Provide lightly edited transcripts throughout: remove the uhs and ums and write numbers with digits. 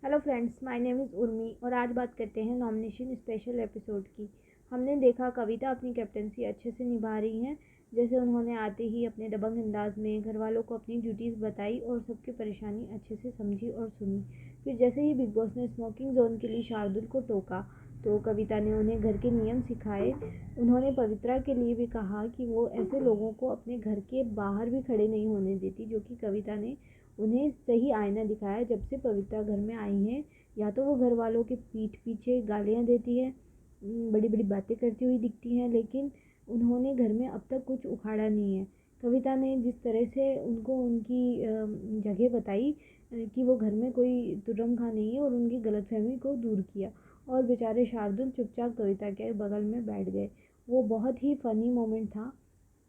Hello friends, my name is Urmi और आज बात करते हैं नॉमिनेशन स्पेशल एपिसोड की। हमने देखा कविता अपनी कैप्टनसी अच्छे से निभा रही हैं। जैसे उन्होंने आते ही अपने दबंग अंदाज में घर वालों को अपनी ड्यूटीज़ बताई और सबकी परेशानी अच्छे से समझी और सुनी। फिर जैसे ही बिग बॉस ने स्मोकिंग जोन के लिए शार्दुल को टोका तो कविता ने उन्हें घर के नियम सिखाए। उन्होंने पवित्रा के लिए भी कहा कि वो ऐसे लोगों को अपने घर के बाहर भी खड़े नहीं होने देती, जो कि कविता ने उन्हें सही आईना दिखाया। जब से पवित्रा घर में आई हैं, या तो वो घर वालों के पीठ पीछे गालियाँ देती है, बड़ी बड़ी बातें करती हुई दिखती हैं, लेकिन उन्होंने घर में अब तक कुछ उखाड़ा नहीं है। कविता ने जिस तरह से उनको उनकी जगह बताई कि वो घर में कोई तुर्रम खा नहीं है, और उनकी गलतफहमी को दूर किया। और बेचारे शार्दुल चुपचाप कविता के बगल में बैठ गए। वो बहुत ही फ़नी मोमेंट था।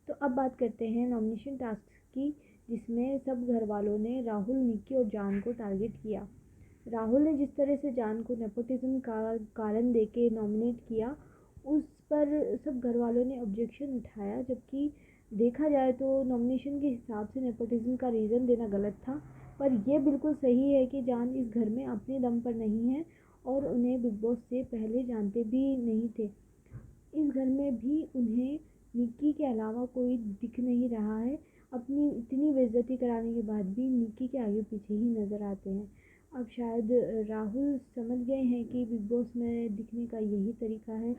तो अब बात करते हैं नॉमिनेशन टास्क की, जिसमें सब घर वालों ने राहुल, निक्की और जान को टारगेट किया। राहुल ने जिस तरह से जान को नेपोटिज्म का कारण देके नॉमिनेट किया, उस पर सब घर वालों ने ऑब्जेक्शन उठाया, जबकि देखा जाए तो नॉमिनेशन के हिसाब से नेपोटिज्म का रीज़न देना गलत था। पर यह बिल्कुल सही है कि जान इस घर में अपने दम पर नहीं है और उन्हें बिग बॉस से पहले जानते भी नहीं थे। इस घर में भी उन्हें निक्की के अलावा कोई दिख नहीं रहा है। अपनी इतनी बेइज्जती कराने के बाद भी निक्की के आगे पीछे ही नज़र आते हैं। अब शायद राहुल समझ गए हैं कि बिग बॉस में दिखने का यही तरीका है।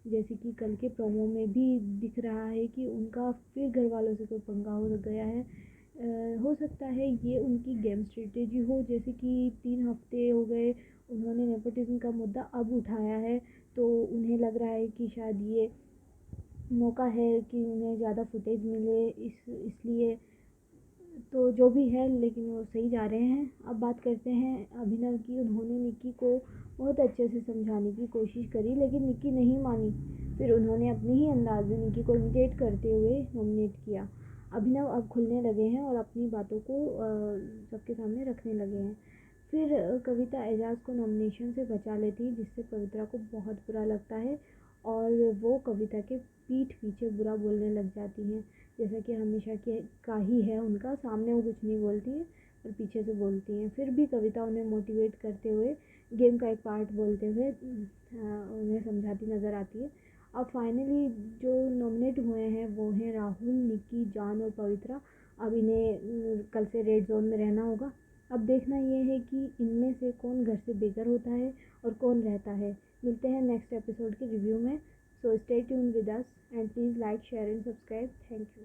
जैसे कि कल के प्रोमो में भी दिख रहा है कि उनका फिर घर वालों से कोई पंगा हो गया है। हो सकता है ये उनकी गेम स्ट्रेटेजी हो, जैसे कि 3 हफ्ते हो गए उन्होंने नेपोटिज्म का मुद्दा अब उठाया है, तो उन्हें लग रहा है कि शायद ये मौका है कि उन्हें ज़्यादा फुटेज मिले, इसलिए तो जो भी है, लेकिन वो सही जा रहे हैं। अब बात करते हैं अभिनव की। उन्होंने निक्की को बहुत अच्छे से समझाने की कोशिश करी, लेकिन निक्की नहीं मानी। फिर उन्होंने अपने ही अंदाज में निक्की को इमिटेट करते हुए नॉमिनेट किया। अभिनव अब खुलने लगे हैं और अपनी बातों को सबके सामने रखने लगे हैं। फिर कविता एजाज को नॉमिनेशन से बचा लेती है, जिससे पवित्रा को बहुत बुरा लगता है और वो कविता के पीठ पीछे बुरा बोलने लग जाती हैं। जैसा कि हमेशा के का ही है उनका, सामने वो कुछ नहीं बोलती हैं और पीछे से बोलती हैं। फिर भी कविता उन्हें मोटिवेट करते हुए, गेम का एक पार्ट बोलते हुए उन्हें समझाती नज़र आती है। अब फाइनली जो नॉमिनेट हुए हैं वो हैं राहुल, निक्की, जान और पवित्रा। अब इन्हें कल से रेड जोन में रहना होगा। अब देखना ये है कि इनमें से कौन घर से बेघर होता है और कौन रहता है। मिलते हैं नेक्स्ट एपिसोड के रिव्यू में। So stay tuned with us and please like, share and subscribe. Thank you.